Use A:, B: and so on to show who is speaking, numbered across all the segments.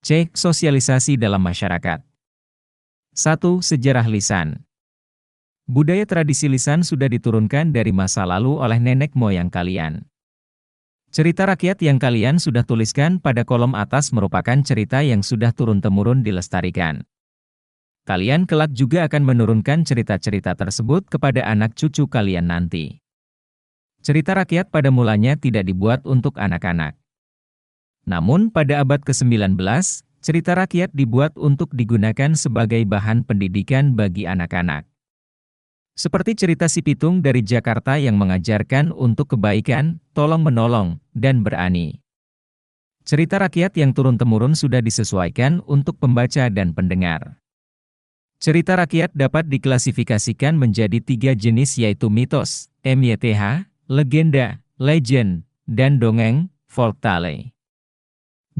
A: C. Sosialisasi dalam masyarakat. 1. Sejarah lisan. Budaya tradisi lisan sudah diturunkan dari masa lalu oleh nenek moyang kalian. Cerita rakyat yang kalian sudah tuliskan pada kolom atas merupakan cerita yang sudah turun-temurun dilestarikan. Kalian kelak juga akan menurunkan cerita-cerita tersebut kepada anak cucu kalian nanti. Cerita rakyat pada mulanya tidak dibuat untuk anak-anak. Namun pada abad ke-19, cerita rakyat dibuat untuk digunakan sebagai bahan pendidikan bagi anak-anak. Seperti cerita si Pitung dari Jakarta yang mengajarkan untuk kebaikan, tolong-menolong, dan berani. Cerita rakyat yang turun-temurun sudah disesuaikan untuk pembaca dan pendengar. Cerita rakyat dapat diklasifikasikan menjadi 3 jenis yaitu mitos, MYTH, legenda, legend, dan dongeng, folktale.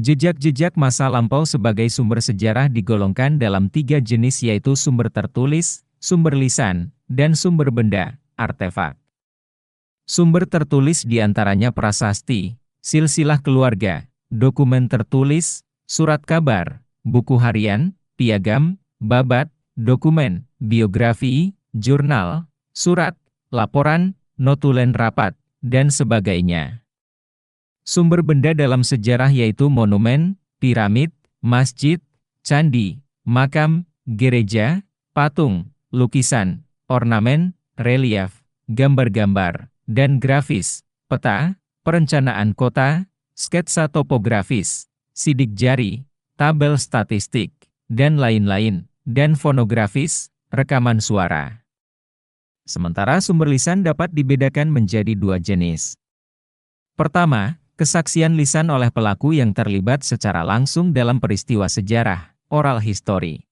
A: Jejak-jejak masa lampau sebagai sumber sejarah digolongkan dalam 3 jenis yaitu sumber tertulis, sumber lisan, dan sumber benda, artefak. Sumber tertulis diantaranya prasasti, silsilah keluarga, dokumen tertulis, surat kabar, buku harian, piagam, babat, dokumen, biografi, jurnal, surat, laporan, notulen rapat, dan sebagainya. Sumber benda dalam sejarah yaitu monumen, piramid, masjid, candi, makam, gereja, patung, lukisan, ornamen, relief, gambar-gambar, dan grafis, peta, perencanaan kota, sketsa topografis, sidik jari, tabel statistik, dan lain-lain, dan fonografis, rekaman suara. Sementara sumber lisan dapat dibedakan menjadi 2 jenis. Pertama, kesaksian lisan oleh pelaku yang terlibat secara langsung dalam peristiwa sejarah, oral history.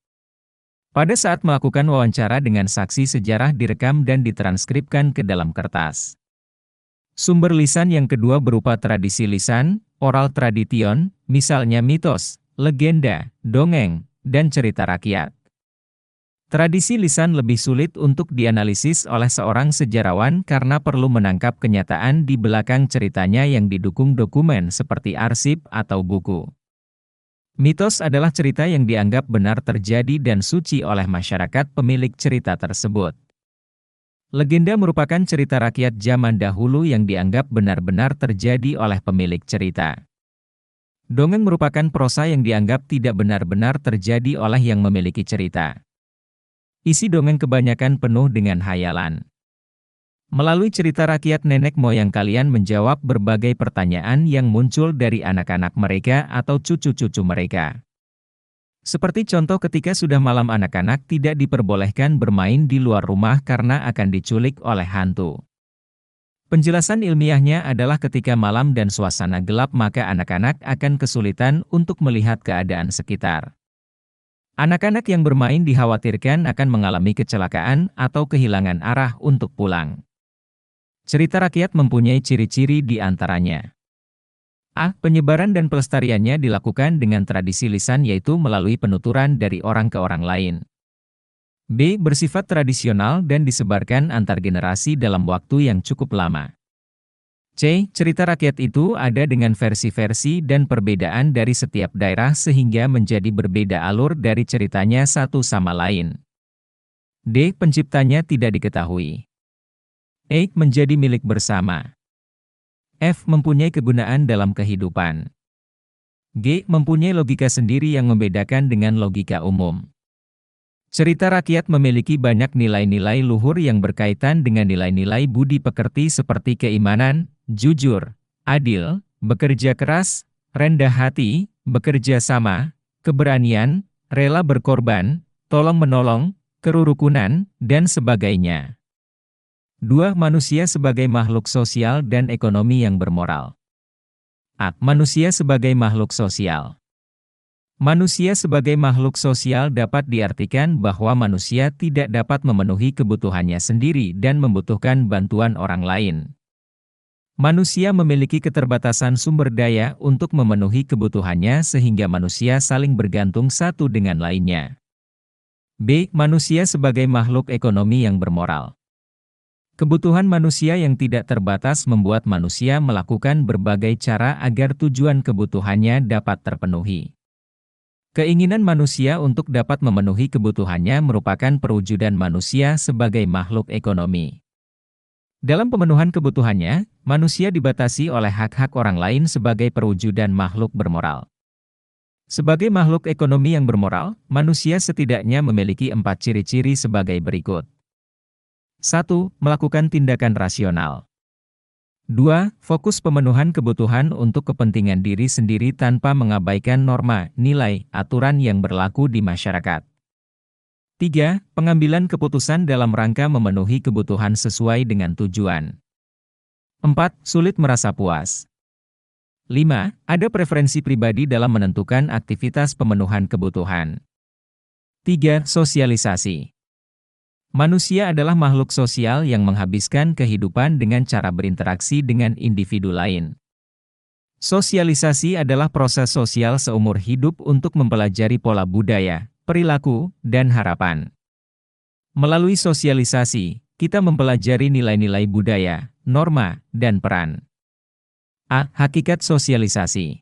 A: Pada saat melakukan wawancara dengan saksi sejarah direkam dan ditranskripkan ke dalam kertas. Sumber lisan yang kedua berupa tradisi lisan, oral tradition, misalnya mitos, legenda, dongeng, dan cerita rakyat. Tradisi lisan lebih sulit untuk dianalisis oleh seorang sejarawan karena perlu menangkap kenyataan di belakang ceritanya yang didukung dokumen seperti arsip atau buku. Mitos adalah cerita yang dianggap benar terjadi dan suci oleh masyarakat pemilik cerita tersebut. Legenda merupakan cerita rakyat zaman dahulu yang dianggap benar-benar terjadi oleh pemilik cerita. Dongeng merupakan prosa yang dianggap tidak benar-benar terjadi oleh yang memiliki cerita. Isi dongeng kebanyakan penuh dengan hayalan. Melalui cerita rakyat nenek moyang kalian menjawab berbagai pertanyaan yang muncul dari anak-anak mereka atau cucu-cucu mereka. Seperti contoh ketika sudah malam anak-anak tidak diperbolehkan bermain di luar rumah karena akan diculik oleh hantu. Penjelasan ilmiahnya adalah ketika malam dan suasana gelap maka anak-anak akan kesulitan untuk melihat keadaan sekitar. Anak-anak yang bermain dikhawatirkan akan mengalami kecelakaan atau kehilangan arah untuk pulang. Cerita rakyat mempunyai ciri-ciri di antaranya. A. Penyebaran dan pelestariannya dilakukan dengan tradisi lisan yaitu melalui penuturan dari orang ke orang lain. B. Bersifat tradisional dan disebarkan antar generasi dalam waktu yang cukup lama. C. Cerita rakyat itu ada dengan versi-versi dan perbedaan dari setiap daerah sehingga menjadi berbeda alur dari ceritanya satu sama lain. D. Penciptanya tidak diketahui. E. Menjadi milik bersama. F. Mempunyai kegunaan dalam kehidupan. G. Mempunyai logika sendiri yang membedakan dengan logika umum. Cerita rakyat memiliki banyak nilai-nilai luhur yang berkaitan dengan nilai-nilai budi pekerti seperti keimanan, jujur, adil, bekerja keras, rendah hati, bekerja sama, keberanian, rela berkorban, tolong-menolong, kerukunan, dan sebagainya. 2. Manusia sebagai makhluk sosial dan ekonomi yang bermoral. A. Manusia sebagai makhluk sosial. Manusia sebagai makhluk sosial dapat diartikan bahwa manusia tidak dapat memenuhi kebutuhannya sendiri dan membutuhkan bantuan orang lain. Manusia memiliki keterbatasan sumber daya untuk memenuhi kebutuhannya sehingga manusia saling bergantung satu dengan lainnya. B. Manusia sebagai makhluk ekonomi yang bermoral. Kebutuhan manusia yang tidak terbatas membuat manusia melakukan berbagai cara agar tujuan kebutuhannya dapat terpenuhi. Keinginan manusia untuk dapat memenuhi kebutuhannya merupakan perwujudan manusia sebagai makhluk ekonomi. Dalam pemenuhan kebutuhannya, manusia dibatasi oleh hak-hak orang lain sebagai perwujudan makhluk bermoral. Sebagai makhluk ekonomi yang bermoral, manusia setidaknya memiliki 4 ciri-ciri sebagai berikut. 1. Melakukan tindakan rasional. 2. Fokus pemenuhan kebutuhan untuk kepentingan diri sendiri tanpa mengabaikan norma, nilai, aturan yang berlaku di masyarakat. 3. Pengambilan keputusan dalam rangka memenuhi kebutuhan sesuai dengan tujuan. 4. Sulit merasa puas. 5. Ada preferensi pribadi dalam menentukan aktivitas pemenuhan kebutuhan. 3. Sosialisasi. Manusia adalah makhluk sosial yang menghabiskan kehidupan dengan cara berinteraksi dengan individu lain. Sosialisasi adalah proses sosial seumur hidup untuk mempelajari pola budaya, perilaku, dan harapan. Melalui sosialisasi, kita mempelajari nilai-nilai budaya, norma, dan peran. A. Hakikat sosialisasi.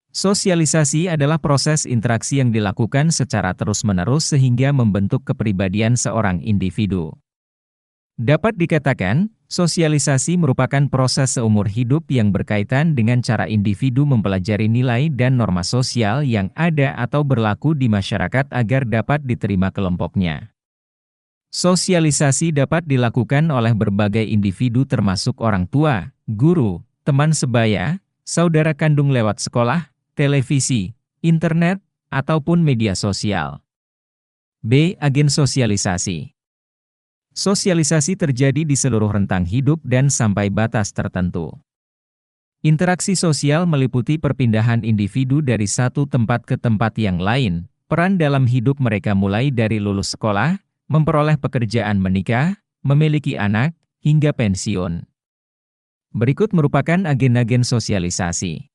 A: Sosialisasi adalah proses interaksi yang dilakukan secara terus-menerus sehingga membentuk kepribadian seorang individu. Dapat dikatakan, sosialisasi merupakan proses seumur hidup yang berkaitan dengan cara individu mempelajari nilai dan norma sosial yang ada atau berlaku di masyarakat agar dapat diterima kelompoknya. Sosialisasi dapat dilakukan oleh berbagai individu termasuk orang tua, guru, teman sebaya, saudara kandung lewat sekolah, televisi, internet, ataupun media sosial. B. Agen sosialisasi. Sosialisasi terjadi di seluruh rentang hidup dan sampai batas tertentu. Interaksi sosial meliputi perpindahan individu dari satu tempat ke tempat yang lain, peran dalam hidup mereka mulai dari lulus sekolah, memperoleh pekerjaan, menikah, memiliki anak, hingga pensiun. Berikut merupakan agen-agen sosialisasi.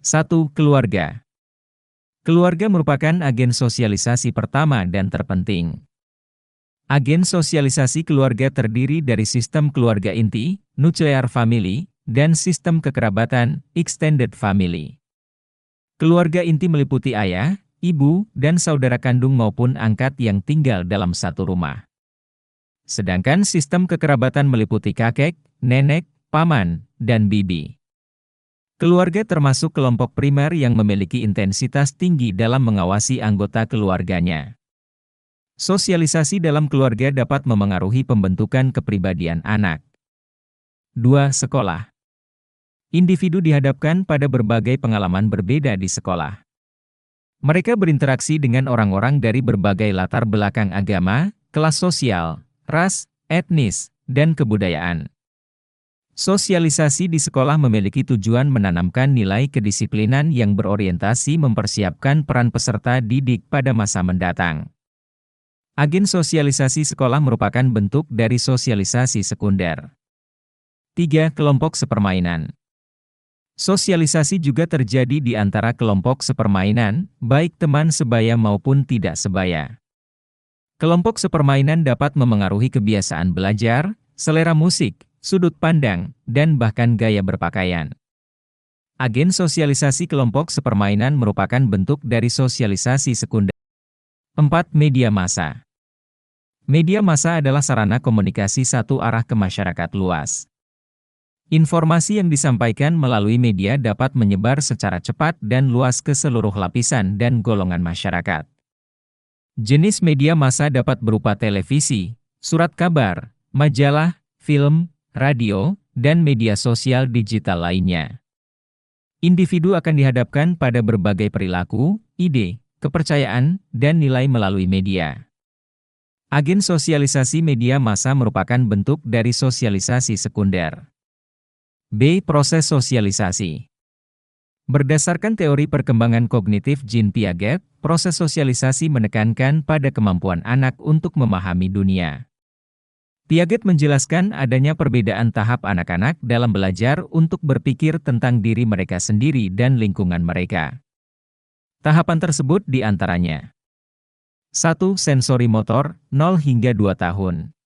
A: 1. Keluarga. Keluarga merupakan agen sosialisasi pertama dan terpenting. Agen sosialisasi keluarga terdiri dari sistem keluarga inti, nuclear family, dan sistem kekerabatan, extended family. Keluarga inti meliputi ayah, ibu, dan saudara kandung maupun angkat yang tinggal dalam satu rumah. Sedangkan sistem kekerabatan meliputi kakek, nenek, paman, dan bibi. Keluarga termasuk kelompok primer yang memiliki intensitas tinggi dalam mengawasi anggota keluarganya. Sosialisasi dalam keluarga dapat memengaruhi pembentukan kepribadian anak. 2. Sekolah. Individu dihadapkan pada berbagai pengalaman berbeda di sekolah. Mereka berinteraksi dengan orang-orang dari berbagai latar belakang agama, kelas sosial, ras, etnis, dan kebudayaan. Sosialisasi di sekolah memiliki tujuan menanamkan nilai kedisiplinan yang berorientasi mempersiapkan peran peserta didik pada masa mendatang. Agen sosialisasi sekolah merupakan bentuk dari sosialisasi sekunder. 3. Kelompok sepermainan. Sosialisasi juga terjadi di antara kelompok sepermainan, baik teman sebaya maupun tidak sebaya. Kelompok sepermainan dapat memengaruhi kebiasaan belajar, selera musik, sudut pandang, dan bahkan gaya berpakaian. Agen sosialisasi kelompok sepermainan merupakan bentuk dari sosialisasi sekunder. 4. Media massa. Media massa adalah sarana komunikasi satu arah ke masyarakat luas. Informasi yang disampaikan melalui media dapat menyebar secara cepat dan luas ke seluruh lapisan dan golongan masyarakat. Jenis media massa dapat berupa televisi, surat kabar, majalah, film, radio, dan media sosial digital lainnya. Individu akan dihadapkan pada berbagai perilaku, ide, kepercayaan, dan nilai melalui media. Agen sosialisasi media massa merupakan bentuk dari sosialisasi sekunder. B. Proses sosialisasi. Berdasarkan teori perkembangan kognitif Jean Piaget, proses sosialisasi menekankan pada kemampuan anak untuk memahami dunia. Piaget menjelaskan adanya perbedaan tahap anak-anak dalam belajar untuk berpikir tentang diri mereka sendiri dan lingkungan mereka. Tahapan tersebut diantaranya: 1. Sensori motor, 0 hingga 2 tahun.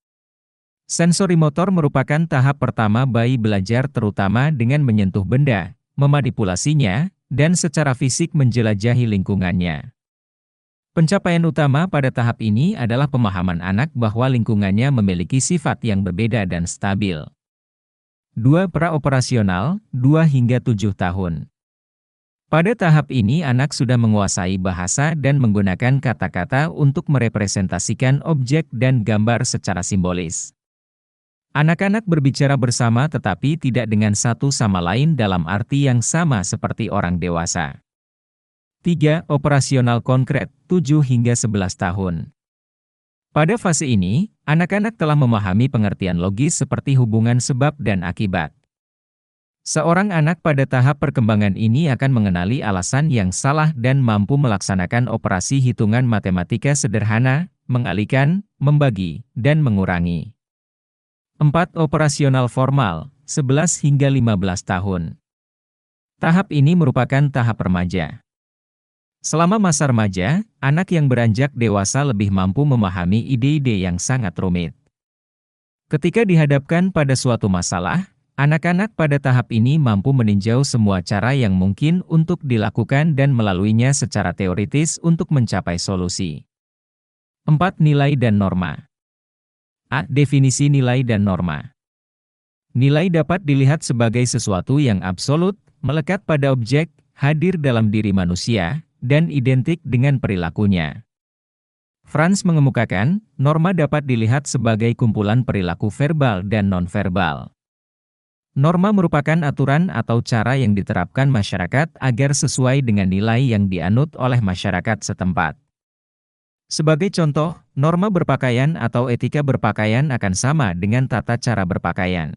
A: Sensori motor merupakan tahap pertama bayi belajar terutama dengan menyentuh benda, memanipulasinya, dan secara fisik menjelajahi lingkungannya. Pencapaian utama pada tahap ini adalah pemahaman anak bahwa lingkungannya memiliki sifat yang berbeda dan stabil. 2. Praoperasional, 2 hingga 7 tahun. Pada tahap ini anak sudah menguasai bahasa dan menggunakan kata-kata untuk merepresentasikan objek dan gambar secara simbolis. Anak-anak berbicara bersama tetapi tidak dengan satu sama lain dalam arti yang sama seperti orang dewasa. 3. Operasional konkret, 7 hingga 11 tahun. Pada fase ini, anak-anak telah memahami pengertian logis seperti hubungan sebab dan akibat. Seorang anak pada tahap perkembangan ini akan mengenali alasan yang salah dan mampu melaksanakan operasi hitungan matematika sederhana, mengalihkan, membagi, dan mengurangi. 4. Operasional formal, 11 hingga 15 tahun. Tahap ini merupakan tahap remaja. Selama masa remaja, anak yang beranjak dewasa lebih mampu memahami ide-ide yang sangat rumit. Ketika dihadapkan pada suatu masalah, anak-anak pada tahap ini mampu meninjau semua cara yang mungkin untuk dilakukan dan melaluinya secara teoritis untuk mencapai solusi. 4. Nilai dan norma. A. Definisi nilai dan norma. Nilai dapat dilihat sebagai sesuatu yang absolut, melekat pada objek, hadir dalam diri manusia, dan identik dengan perilakunya. Franz mengemukakan, norma dapat dilihat sebagai kumpulan perilaku verbal dan nonverbal. Norma merupakan aturan atau cara yang diterapkan masyarakat agar sesuai dengan nilai yang dianut oleh masyarakat setempat. Sebagai contoh, norma berpakaian atau etika berpakaian akan sama dengan tata cara berpakaian.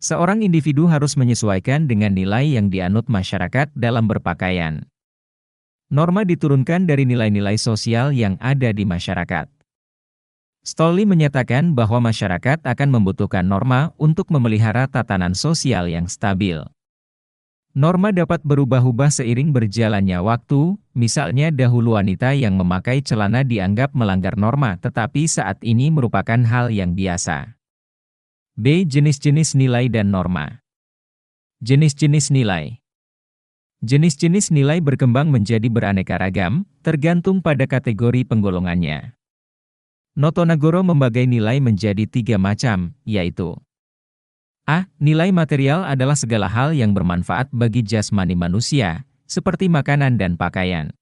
A: Seorang individu harus menyesuaikan dengan nilai yang dianut masyarakat dalam berpakaian. Norma diturunkan dari nilai-nilai sosial yang ada di masyarakat. Stolli menyatakan bahwa masyarakat akan membutuhkan norma untuk memelihara tatanan sosial yang stabil. Norma dapat berubah-ubah seiring berjalannya waktu, misalnya dahulu wanita yang memakai celana dianggap melanggar norma tetapi saat ini merupakan hal yang biasa. B. Jenis-jenis nilai dan norma. Jenis-jenis nilai. Jenis-jenis nilai berkembang menjadi beraneka ragam, tergantung pada kategori penggolongannya. Notonagoro membagi nilai menjadi 3 macam, yaitu A. Nilai material adalah segala hal yang bermanfaat bagi jasmani manusia, seperti makanan dan pakaian.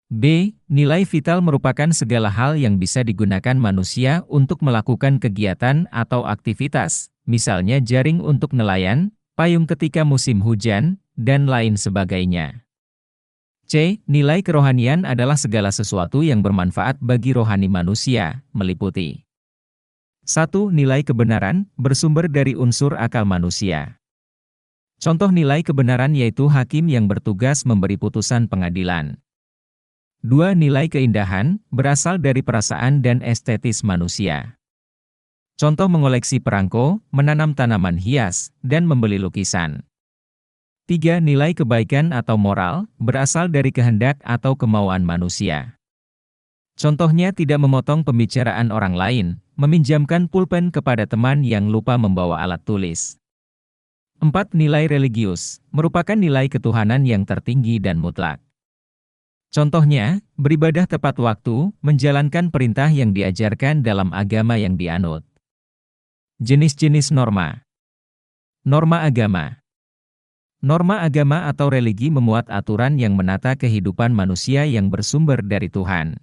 A: B. Nilai vital merupakan segala hal yang bisa digunakan manusia untuk melakukan kegiatan atau aktivitas, misalnya jaring untuk nelayan, payung ketika musim hujan, dan lain sebagainya. C. Nilai kerohanian adalah segala sesuatu yang bermanfaat bagi rohani manusia, meliputi 1. Nilai kebenaran, bersumber dari unsur akal manusia. Contoh nilai kebenaran yaitu hakim yang bertugas memberi putusan pengadilan. 2. Nilai keindahan, berasal dari perasaan dan estetis manusia. Contoh mengoleksi perangko, menanam tanaman hias, dan membeli lukisan. 3. Nilai kebaikan atau moral, berasal dari kehendak atau kemauan manusia. Contohnya tidak memotong pembicaraan orang lain, meminjamkan pulpen kepada teman yang lupa membawa alat tulis. 4. Nilai religius, merupakan nilai ketuhanan yang tertinggi dan mutlak. Contohnya, beribadah tepat waktu, menjalankan perintah yang diajarkan dalam agama yang dianut. Jenis-jenis norma. Norma agama. Norma agama atau religi memuat aturan yang menata kehidupan manusia yang bersumber dari Tuhan.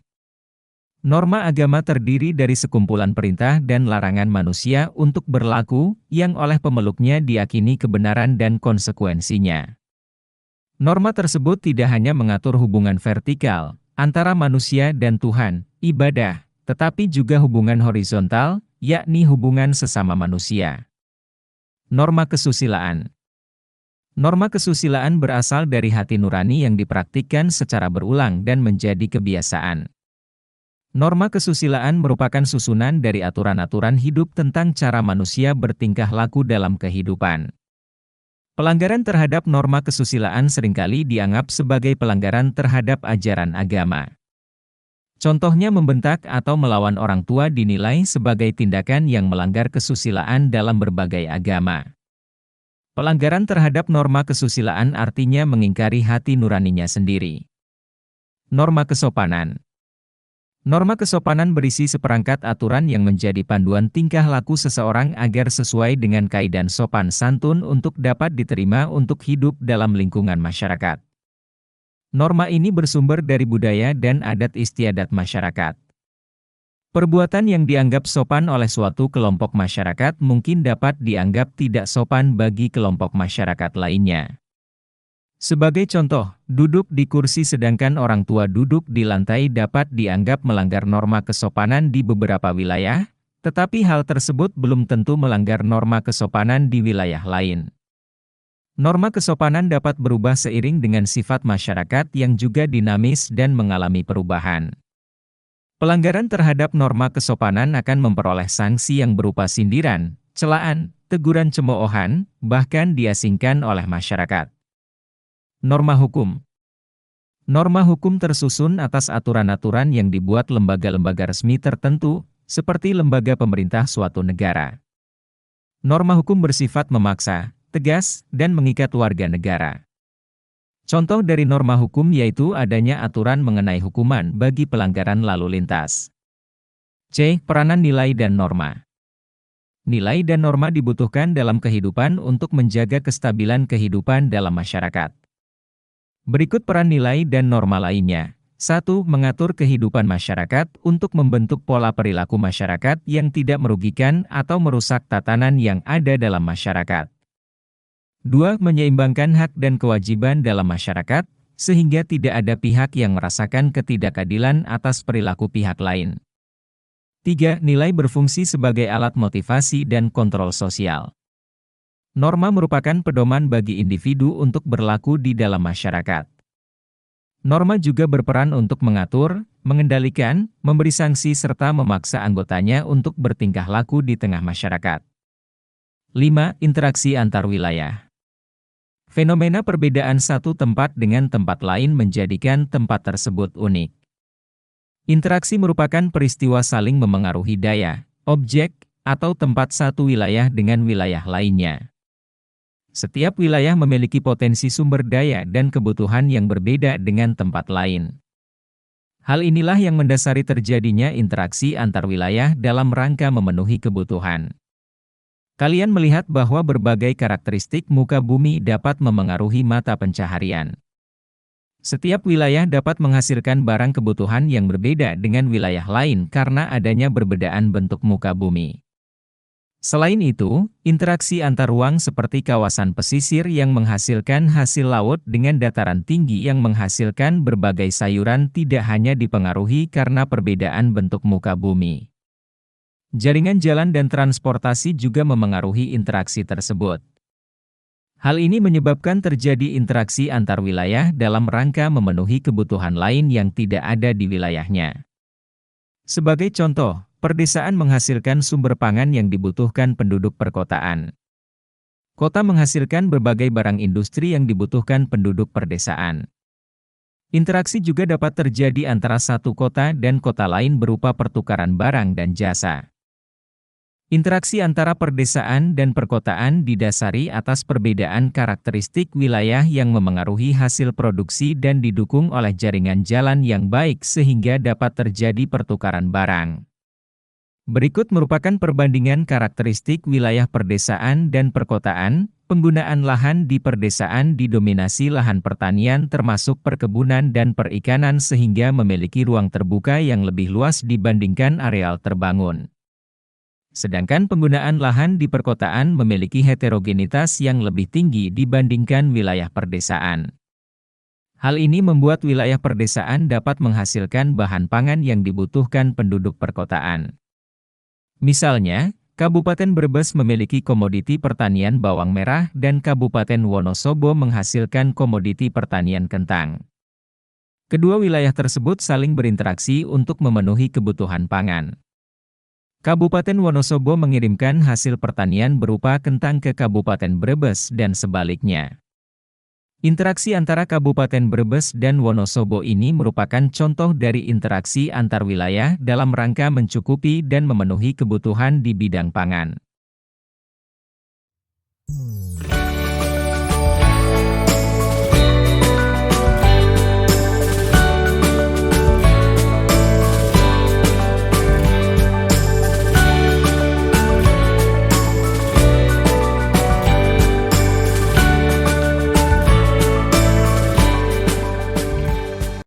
A: Norma agama terdiri dari sekumpulan perintah dan larangan manusia untuk berlaku, yang oleh pemeluknya diyakini kebenaran dan konsekuensinya. Norma tersebut tidak hanya mengatur hubungan vertikal, antara manusia dan Tuhan, ibadah, tetapi juga hubungan horizontal, yakni hubungan sesama manusia. Norma kesusilaan. Norma kesusilaan berasal dari hati nurani yang dipraktikkan secara berulang dan menjadi kebiasaan. Norma kesusilaan merupakan susunan dari aturan-aturan hidup tentang cara manusia bertingkah laku dalam kehidupan. Pelanggaran terhadap norma kesusilaan seringkali dianggap sebagai pelanggaran terhadap ajaran agama. Contohnya membentak atau melawan orang tua dinilai sebagai tindakan yang melanggar kesusilaan dalam berbagai agama. Pelanggaran terhadap norma kesusilaan artinya mengingkari hati nuraninya sendiri. Norma kesopanan. Norma kesopanan berisi seperangkat aturan yang menjadi panduan tingkah laku seseorang agar sesuai dengan kaidah sopan santun untuk dapat diterima untuk hidup dalam lingkungan masyarakat. Norma ini bersumber dari budaya dan adat istiadat masyarakat. Perbuatan yang dianggap sopan oleh suatu kelompok masyarakat mungkin dapat dianggap tidak sopan bagi kelompok masyarakat lainnya. Sebagai contoh, duduk di kursi sedangkan orang tua duduk di lantai dapat dianggap melanggar norma kesopanan di beberapa wilayah, tetapi hal tersebut belum tentu melanggar norma kesopanan di wilayah lain. Norma kesopanan dapat berubah seiring dengan sifat masyarakat yang juga dinamis dan mengalami perubahan. Pelanggaran terhadap norma kesopanan akan memperoleh sanksi yang berupa sindiran, celaan, teguran cemoohan, bahkan diasingkan oleh masyarakat. Norma hukum. Norma hukum tersusun atas aturan-aturan yang dibuat lembaga-lembaga resmi tertentu, seperti lembaga pemerintah suatu negara. Norma hukum bersifat memaksa, tegas, dan mengikat warga negara. Contoh dari norma hukum yaitu adanya aturan mengenai hukuman bagi pelanggaran lalu lintas. C. Peranan nilai dan norma. Nilai dan norma dibutuhkan dalam kehidupan untuk menjaga kestabilan kehidupan dalam masyarakat. Berikut peran nilai dan norma lainnya. 1. Mengatur kehidupan masyarakat untuk membentuk pola perilaku masyarakat yang tidak merugikan atau merusak tatanan yang ada dalam masyarakat. 2. Menyeimbangkan hak dan kewajiban dalam masyarakat, sehingga tidak ada pihak yang merasakan ketidakadilan atas perilaku pihak lain. 3. Nilai berfungsi sebagai alat motivasi dan kontrol sosial. Norma merupakan pedoman bagi individu untuk berlaku di dalam masyarakat. Norma juga berperan untuk mengatur, mengendalikan, memberi sanksi serta memaksa anggotanya untuk bertingkah laku di tengah masyarakat. 5. Interaksi antar wilayah. Fenomena perbedaan satu tempat dengan tempat lain menjadikan tempat tersebut unik. Interaksi merupakan peristiwa saling memengaruhi daya, objek, atau tempat satu wilayah dengan wilayah lainnya. Setiap wilayah memiliki potensi sumber daya dan kebutuhan yang berbeda dengan tempat lain. Hal inilah yang mendasari terjadinya interaksi antar wilayah dalam rangka memenuhi kebutuhan. Kalian melihat bahwa berbagai karakteristik muka bumi dapat memengaruhi mata pencaharian. Setiap wilayah dapat menghasilkan barang kebutuhan yang berbeda dengan wilayah lain karena adanya perbedaan bentuk muka bumi. Selain itu, interaksi antar ruang seperti kawasan pesisir yang menghasilkan hasil laut dengan dataran tinggi yang menghasilkan berbagai sayuran tidak hanya dipengaruhi karena perbedaan bentuk muka bumi. Jaringan jalan dan transportasi juga memengaruhi interaksi tersebut. Hal ini menyebabkan terjadi interaksi antar wilayah dalam rangka memenuhi kebutuhan lain yang tidak ada di wilayahnya. Sebagai contoh, perdesaan menghasilkan sumber pangan yang dibutuhkan penduduk perkotaan. Kota menghasilkan berbagai barang industri yang dibutuhkan penduduk perdesaan. Interaksi juga dapat terjadi antara satu kota dan kota lain berupa pertukaran barang dan jasa. Interaksi antara perdesaan dan perkotaan didasari atas perbedaan karakteristik wilayah yang memengaruhi hasil produksi dan didukung oleh jaringan jalan yang baik sehingga dapat terjadi pertukaran barang. Berikut merupakan perbandingan karakteristik wilayah perdesaan dan perkotaan. Penggunaan lahan di perdesaan didominasi lahan pertanian termasuk perkebunan dan perikanan sehingga memiliki ruang terbuka yang lebih luas dibandingkan areal terbangun. Sedangkan penggunaan lahan di perkotaan memiliki heterogenitas yang lebih tinggi dibandingkan wilayah perdesaan. Hal ini membuat wilayah perdesaan dapat menghasilkan bahan pangan yang dibutuhkan penduduk perkotaan. Misalnya, Kabupaten Brebes memiliki komoditi pertanian bawang merah dan Kabupaten Wonosobo menghasilkan komoditi pertanian kentang. Kedua wilayah tersebut saling berinteraksi untuk memenuhi kebutuhan pangan. Kabupaten Wonosobo mengirimkan hasil pertanian berupa kentang ke Kabupaten Brebes dan sebaliknya. Interaksi antara Kabupaten Brebes dan Wonosobo ini merupakan contoh dari interaksi antar wilayah dalam rangka mencukupi dan memenuhi kebutuhan di bidang pangan.